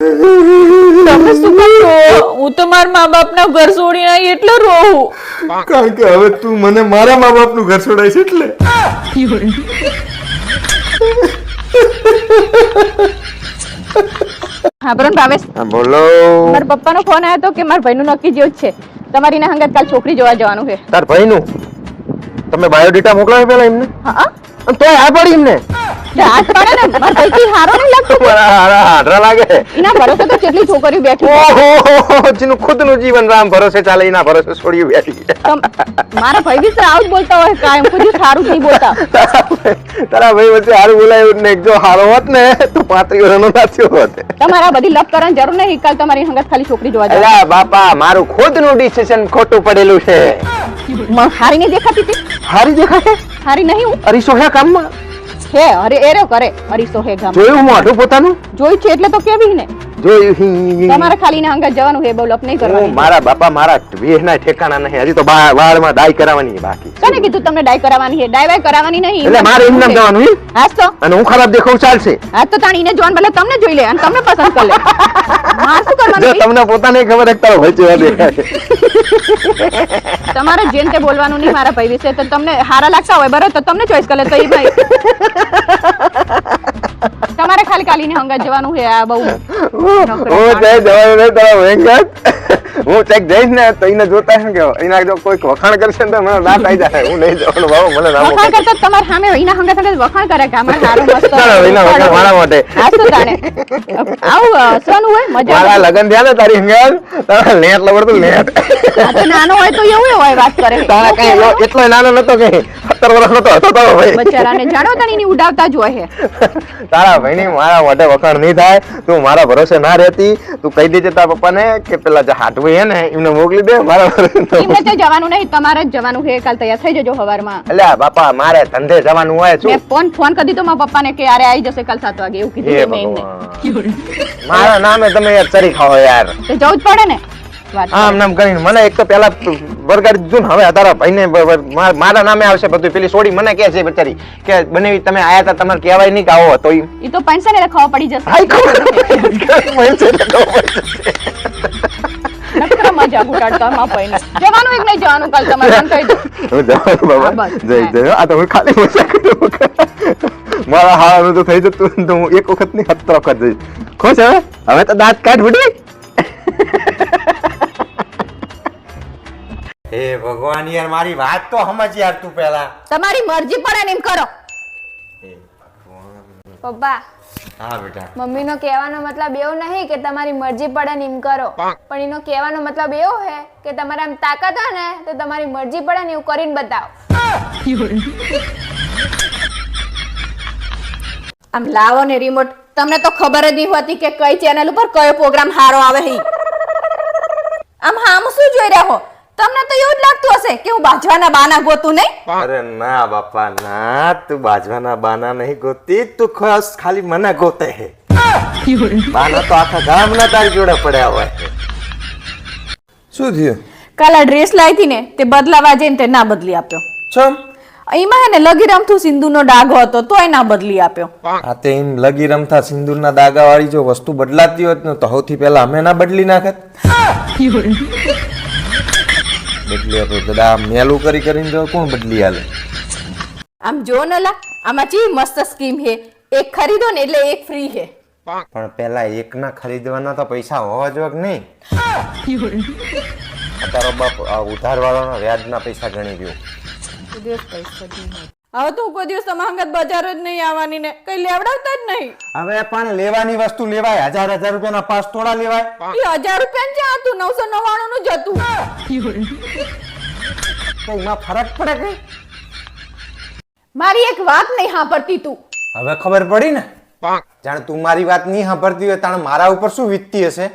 તમે શું કરો? હું તો મારા મા બાપના ઘર છોડીને આવી એટલે રોઉં. કારણ કે હવે તું મને મારા મા બાપનું ઘર છોડાય છે એટલે. હા બરોબર ભાવેશ. બોલો. મારા પપ્પાનો ફોન આવ્યો તો કે મારા ભાઈનું નક્કી જેવું જ છે. તમારી ના હંગાત કાલ છોકરી જોવા જવાનું છે. તાર ભાઈનું તમે બાયોડેટા મોકલાવ્યો પેલા એમને? હા તો આ પડી એમને હાથ પડે ને મારા ભાઈથી હારો નહીં લાગતો. હાડરા લાગે. એના ભરોસે તો કેટલી છોકરીઓ બેઠી. ઓહો જેનું ખુદનું જીવન રામ ભરોસે ચાલે એના ભરોસે છોડી બેઠી. મારા ભાઈ બી આવું જ બોલતા હોય કાયમ કોઈ સારું નહીં બોલતા. તારા ભાઈ વચ્ચે હારું બોલાયું ને જો હારો હોત ને તો 35 વર્ષનો નાથ્યો હોત. તમારા બધી લપ કરવાની જરૂર નહીં. કાલ તમારી હંગાત ખાલી છોકરી જોવા જવાનું. અલા બાપા મારું ખુદનું ડિસિઝન ખોટું પડેલું છે. હારી નહીં દેખાતી હતી? હારી દેખાય હારી નહીં હું અરીસો હે કામમાં હે અરે એરો કરે અરીસો હે ગામ જોયું મોઢું પોતાનું જોઈ છે એટલે તો કેવી ને જોયું. તમારે ખાલી ને હંગાત જવાનું હે બહુ લપ નહીં કરવાની. મારા બાપા મારા વેહના ઠેકાણા નહીં હજી તો વાળમાં ડાઈ કરાવવાની બાકી. કોને કીધું તમને ડાય કરાવવાની છે? ડાય વાય કરાવવાની નહીં. એટલે મારે એમ નામ જવાનું હે હાસ તો અને હું ખરાબ દેખાવ ચાલશે. હાસ તો તાણીને જોન ભલે તમને જોઈ લે અને તમને પસંદ કરી લે. માર શું કરવાનું? જો તમને પોતાને ખબર એક તારો ભાઈ જેવા દેખાય. તમારે જેન તે બોલવાનું નહીં મારા ભાઈ વિશે. તો તમને હારા લાગતા હોય બરાબર તો તમને ચોઈસ કરે તો એ ભાઈ. તમારે ખાલી કાલીને હંગાત જવાનું છે. આ બહુ હું ચાહે જવાનું નહીં તારા વેંગત. હું ચેક જઈશ ને તો એને જોતા હે કે એના જો કોઈ વખાણ કરશે ને તો મને દાંત આવી જાય. હું નહીં જવાનું બાબા મને ના વખાણ કરતા તમારે સામે એના હંગાત વખાણ કરે કે આમાં સારું મસ્ત એના વખાણ મારા માટે. હાસ તો તાણે આવું હસવાનું હોય મજા મારા લગન થયા ને તારી હંગાત તારા લેટ લવડતું લેટ. આ તો નાનો હોય તો એવું હોય વાત કરે. તારા કઈ એટલો નાનો નતો કે 17 વર્ષનો તો હતો તારો ભાઈ. બચારાને જાણો તણીની ઉડાવતા જ હોય. તારા ભાઈની મારા માટે વખાણ નહીં થાય. તું મારા ભરોસે ના રહેતી. તું કહી દેજે તારા પપ્પાને કે પેલા જે હાટવું હે ને એમને મોકલી દે મારા ભરોસે. એમને તો જવાનું નહીં તમારે જ જવાનું છે. કાલ તૈયાર થઈ જજો સવારમાં. અલ્યા બાપા મારે ધંધે જવાનું હોય છું. મેં ફોન કરી દીધો મારા પપ્પાને કે અરે આવી જશે કાલ 7 વાગે એવું કીધું હે મેં એમને. મારા નામે તમે યાર ચરી ખાઓ યાર. તો જવું જ પડે ને. આમ નામ કરીને મને એક તો પેલા બરગાડી દીધું ને હવે તારા ભાઈને મારા નામે આવશે બધું. પેલી સોડી મને કહે છે બચારી કે બનેવી તમે આયા તા તમારે કહેવાય નહીં કે આવો હતો. એ તો પેન્શન એટલે ખાવા પડી જશે. નકરા મજા ઉડાડતા માં ભાઈને. જવાનું એક નહીં જવાનું કાલ તમારે મને કહી દો. હું જવાનું બાબા જય જય. આ તો હું ખાલી મજા કરું. મારા હાવાનું તો થઈ જતું તો હું એક વખત ની 17 વખત જઈશ. ખુશ હવે તો દાંત કાઢ બુડી. હે ભગવાન યાર મારી વાત તો સમજ યાર તું પહેલા. તમારી મરજી પડે ને એમ કરો. પપ્પા હા બેટા. મમ્મીનો કહેવાનો મતલબ એવો નહીં કે તમારી મરજી પડે ને એમ કરો, પણ એનો કહેવાનો મતલબ એવો છે કે તમારે આમ તાકાત હોય ને તો તમારી મરજી પડે ને એવું કરીને બતાવો. આમ લાવો ને રિમોટ. તમને તો ખબર જ નહીં હોતી કે કઈ ચેનલ ઉપર કયો પ્રોગ્રામ હારો આવે છે. આમ હામ શું જોઈ રહ્યા હો? તમને તો એવું જ લાગતું હશે કે હું બાજવાના બાના ગોતું નહીં. અરે ના બાપા ના, તું બાજવાના બાના નહીં ગોતી. તું ખાલી મને ગોતે હે. બાના તો આખા ગામના તારી જોડે પડ્યા હોય. શું થયું? કાલા ડ્રેસ લાવી હતી ને તે બદલાવા જઈને તે ના બદલી આપ્યો. ચમ એમાં હે ને લગી રમતું સિંદૂરનો ડાઘો હતો તોય ના બદલી આપ્યો. આ તે એમ લગી રમતા સિંદૂરના દાગા વાળી જો વસ્તુ બદલાતી હોત ને તો સૌથી પહેલા અમે ના બદલી નાખત. બદલી આપો દાદા મેલું કરીને જો કોણ બદલી આલે. આમ જો ને લા આમાં ચી મસ્ત સ્કીમ હે. એક ખરીદો ને એટલે એક ફ્રી હે. પણ પેલા એક ના ખરીદવાના તો પૈસા હોવા જોઈએ કે નહીં? તારો બાપ ઉધાર વાળાના વ્યાજના પૈસા ગણી ગયો. હવે તો કોઈ દિવસ તમારા હંગાત બજાર જ નહીં આવવાની ને કઈ લેવડાવતા જ નહીં. હવે પણ લેવાની વસ્તુ લેવાય. 1000 રૂપિયાના પાસ થોડા લેવાય. એ 1000 રૂપિયા ક્યાં હતું? 999 નું જ હતું. એમાં ફરક પડે કઈ? મારી એક વાત નહીં સાંભળતી તું. હવે ખબર પડી ને. જાણે તું મારી વાત નહીં સાંભળતી હોય તાણે મારા ઉપર શું વીતતી હશે.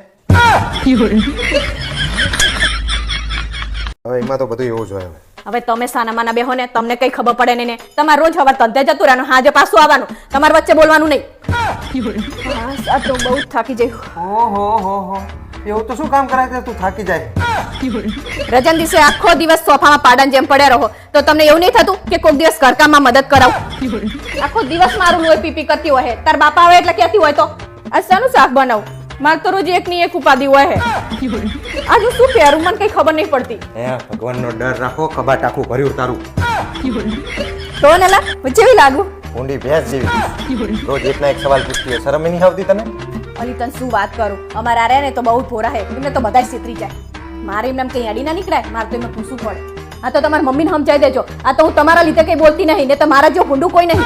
હવે એમાં તો બધું એવું જ હોય. હવે તમે સાના માના બેહો ને તમને કઈ ખબર પડે નહીં ને. તમારે રોજ હવાર ધંધે જતું રહેવાનું, હાજે પાછું આવવાનું. તમારે વચ્ચે બોલવાનું નહીં. આ તો બહુ થાકી જઈ. ઓહો એવું તો શું કામ કરાય તું થાકી જાય? રજન દિવસે આખો દિવસ સોફામાં પાડાની જેમ પડ્યા રહો તો તમને એવું નહીં થતું કે કોઈક દિવસ ઘરકામમાં મદદ કરાવું? આખો દિવસ મારું લોહી પીપી કરતી હોય. તાર બાપા આવે એટલે કહેતી હોય તો આ શાનું શાક બનાવું? માર તો રોજ એક ની એક ઉપાધિ હોય હે આજે શું પહેરું મને કઈ ખબર નહીં પડતી હે ભગવાનનો ડર રાખો, કબાટ આખું ભર્યું તારું. તો નેલા કેવી લાગુ? ઊંડી ભેંસ જેવી. રોજ એકના એક સવાલ પૂછતી હોય, શરમ નહીં આવતી તને? અલી તને શું વાત કરું, અમારા આરે ને તો બહુ ભોરા હે, એમને તો બધાય છેતરી જાય. મારે એમને કઈ અડી ના નીકળાય, મારે તો એમને પૂછવું પડે. આ તો તમારી મમ્મીને સમજાઈ દેજો, આ તો હું તમારા લીધે કઈ બોલતી નહીં, ને તમારા જેવું ભૂંડું કોઈ નહીં.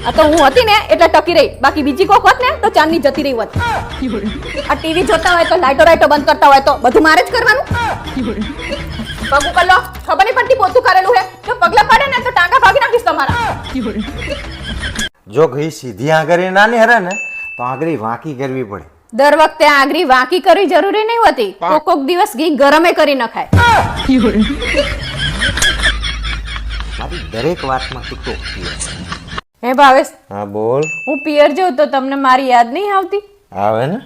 આ તો હું હતી ને એટલે ટકી રહી, બાકી બીજી કોક હોત ને તો ચાંદની જતી રહી હોત. આ ટીવી જોતા હોય તો લાઈટો બંધ કરતા હોય તો બધું મારે જ કરવાનું. પગ ઉપર લો, ખબર નહીં પડતી પોતું કરેલું હે, જો પગલા પડે ને તો ટાંગા ભાગી નાખીશ તમારા. જો ઘી સીધી આંગળી ના ને હરે ને તો આંગળી વાંકી કરવી પડે. દર વખતે આંગળી વાંકી કરવી જરૂરી નહીં હોતી, કોક દિવસ ઘી ગરમે કરી નખાય. મારી દરેક વાતમાં તું ટોકતી હોય. હે ભાવેશ, હા બોલ. હું પિયર જાઉં તો તમને મારી યાદ નહીં આવતી? આવે ને.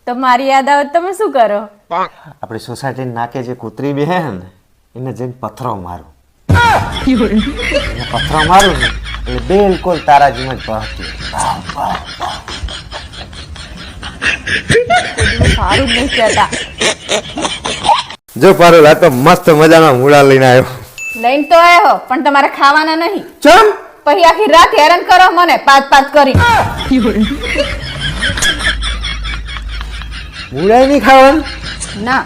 તો મારી યાદ આવે તમે શું કરો? આપણી સોસાયટી નાકે જે કૂતરી બેહે ને એને જઈને પથરો મારું. એને પથરો મારું ને એટલે બિલકુલ તારા જેમ જ ભાગતી. સારું જ નહીં કહેતા. જો પારુલ, આ તો મસ્ત મજાના મૂળા લઈને આવ્યો. લઈને તો આવ્યો પણ તમારે ખાવાના નહીં. ચમ પછી આખી રાત હેરાન કરો મને પાંચ કરી. મૂળા નહીં ખાવાનું? ના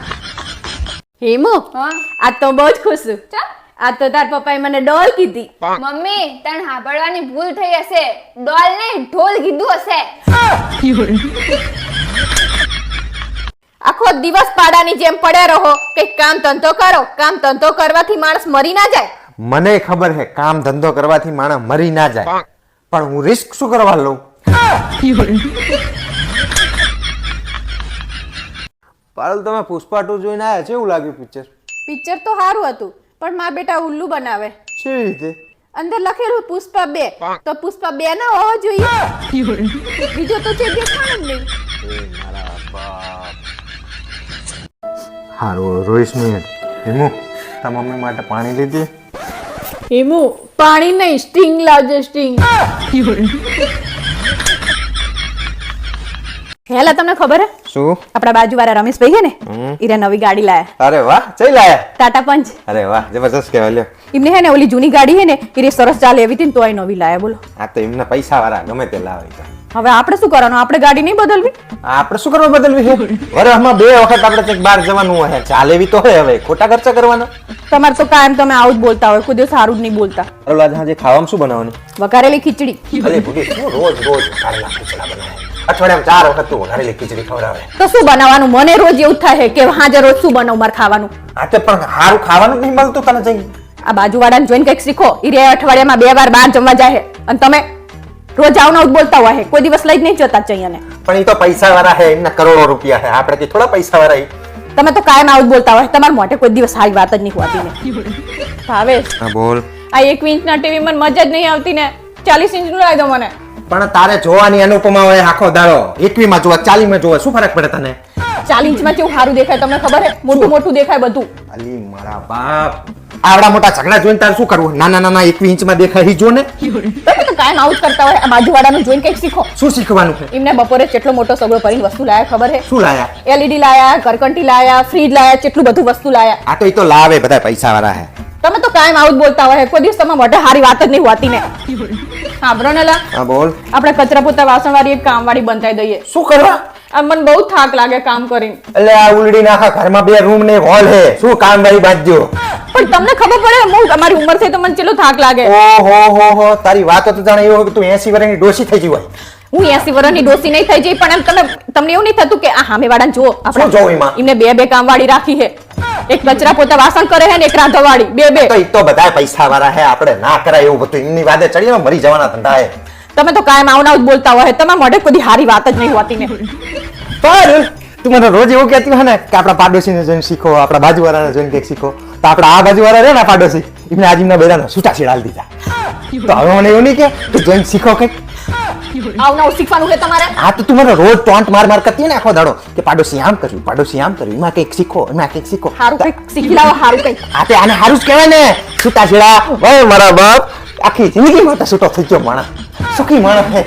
હેમુ, આ તો બહુ જ ખુશ છું. આ તો તાર પપ્પાએ મને ડોલ કીધી. મમ્મી તને સાંભળવાની ભૂલ થઈ હશે, ડોલ ને ઢોલ કીધું હશે. આખો દિવસ પાડાની જેમ પડ્યા રહો, કઈક કામ ધંધો કરો. કામ ધંધો કરવાથી માણસ મરી ના જાય. મને ખબર છે કામ ધંધો કરવાથી માણસ મરી ના જાય, પણ હું રિસ્ક શું કરવા લઉં? પારુલ, તમે પુષ્પા 2 જોઈને આયા, કેવું લાગ્યું પિક્ચર? પિક્ચર તો સારું હતું પણ મારા બેટા ઉલ્લુ બનાવે. કેવી રીતે? અંદર લખેલું પુષ્પા 2 તો પુષ્પા 2 ના હોવો જોઈએ. બીજો તો છે દેખાણ જ નહીં. હારું રોઈશ નહીં. હેમુ, તારા મમ્મી માટે પાણી લીધી? હેમુ, પાણી નહીં, સ્ટિંગ લાવજે, સ્ટિંગ. હેલા તમને ખબર હે શું? આપણા બાજુવાળા રમેશભાઈ હે ને, ઈરે નવી ગાડી લાયા. અરે વાહ, ચઈ લાયા? ટાટા પંચ. અરે વાહ, જબરદસ્ત કહેવાય. લ્યો, એમને હે ને ઓલી જૂની ગાડી હે ને ઈરે સરસ ચાલે એવી હતી ને તોય નવી લાયા. બોલો, આ તો એમના પૈસા વાળા ગમે તે લાવે છે. હવે આપણે શું કરવાનું? આપણે ગાડી નહીં બદલવી? આપણે શું કરવા બદલવી છે? વર્ષમાં 2 વખત આપણે કંઈક બહાર જવાનું હોય, ચાલે એવી તો હોય. હવે ખોટા ખર્ચા કરવાના? તમારે તો કાયમ તમે આવું જ બોલતા હોય, કોઈ દિવસ સારું જ નહીં બોલતા. અરે આજે સાંજે ખાવામાં શું બનાવવાનું? વઘારેલી ખીચડી. અરે ભૂલી, શું રોજ વઘારેલા ખીચડા બનાવે? અઠવાડિયામાં 4 વખત તું વઘારેલી ખીચડી ખવડાવે. તો શું બનાવવાનું? મને રોજ એવું થાય કે હાજર રોજ શું બનાવું મારે ખાવાનું? આ તો પણ સારું ખાવાનું નહીં મળતું તને જઈ. આ બાજુવાળાને જોઈને કંઈક શીખો. ઈરે અઠવાડિયામાં 2 વાર બહાર જમવા જાય અને તમે રોજ આવના જ બોલતા હોય, કોઈ દિવસ લઈ જ નહીં જતા ચૈયાને. પણ એ તો પૈસા વાળા હે, એમના કરોડો રૂપિયા હે, આપણે થોડા પૈસા વાળા. તમે તો કાયમ આવું જ બોલતા હોય, તમારા મોઢે કોઈ દિવસ સારી વાત જ નહીં હોતી ને. ભાવેશ, હા બોલ. આ 1 ઇંચના ટીવી માં મજા જ નહીં આવતી ને, 40 ઇંચનું લાવી દો મને. પણ તારે જોવાની અનુપમા હોય આખો દાડો. 21 માં જોવા, 40 માં જોવા, શું ફરક પડે તને? 40 ઇંચમાં કેવું સારું દેખાય તમને ખબર હે? મોટું મોટું દેખાય બધું. અલી મારા બાપ, આવડા મોટા ઝઘડા જોઈને તારે શું કરવું? નાના નાના 21 ઇંચમાં દેખાય ઈ જો ને. તમે તો કાયમ આવું જ કરતા હોય. આ બાજુવાળાનું જોઈને કંઈક શીખો. શું શીખવાનું છે? એમને બપોરે કેટલો મોટો સગડો ભરીને વસ્તુ લાયા ખબર હે? શું લાયા? LED લાયા, ઘરકંટી લાયા, ફ્રીજ લાયા, કેટલું બધું વસ્તુ લાયા. આ તો ઈ તો લાવે, બધા પૈસા વાળા હે. તમે તો કાયમ આવું જ બોલતા હોય, કોઈ દિવસ તમારા મોઢે સારી વાત જ નહીં હોતી ને. સાંભળો ને લા, હા બોલ. આપણે કચરા પોતા વાસણ વાળી એક કામવાળી બંધાઈ દઈએ. શું કરવા? આ મને બહુ થાક લાગે કામ કરીને. એટલે આ ઉલડી નાખા ઘરમાં 2 રૂમ ને હોલ હે, શું કામ વાળી બાજજો? પણ તમને ખબર પડે હું તમારી ઉંમર થઈ તો મને કેટલો થાક લાગે. ઓહો હો, તારી વાતો તો જાણે એવું કે તું 80 વર્ષની ડોસી થઈ ગઈ હોય. હું 80 વર્ષની ડોસી નહીં થઈ જઈ, પણ એમ તમને એવું નહીં થતું કે આ સામેવાળાને જુઓ, શું જોવું એમાં? એમને 2 કામવાળી રાખી છે. એક કચરા પોતા વાસણ કરે છે ને એક રાંધવાળી, 2. તો ઈ તો બધા પૈસા વાળા હે, આપણે ના કરાય એવું બધું. એમની વાદે ચડીને મરી જવાના ધંધા હે. તમે તો કાયમ આવના જ બોલતા હોય, તમારા મોઢે કોઈ હારી વાત જ નહીં હોતી ને. પર તું મને રોજ એવું કહેતી હોય ને કે આપણા પાડોશીને જોઈને શીખો, આપણા બાજુવાળાને જોઈને કંઈક શીખો. તો આપણા આ બાજુવાળા રહે ને પાડોશી, એમને આજીમના બેડાનો છૂટા છેડાલ દીધા. તો હવે મને એવું નહીં કે તું જોઈને શીખો કંઈક. આવના શીખવાનું છે તમારે. હા તો તું મને રોજ ટોન્ટ માર કરતી ને આખો દાડો કે પાડોશી આમ કર્યું, પાડોશી આમ કર્યું, એમાં કંઈક શીખો, એમાં કંઈક શીખો. હારું કંઈક શીખી લાવો, હારું કંઈક. આ તે આને હારું જ કહેવાય ને, છૂટા છેડા. ભાઈ મારા બાપ આખી જિંદગીમાં તો છૂટો થઈ ગયો માણસ, સુખી માણસ હે.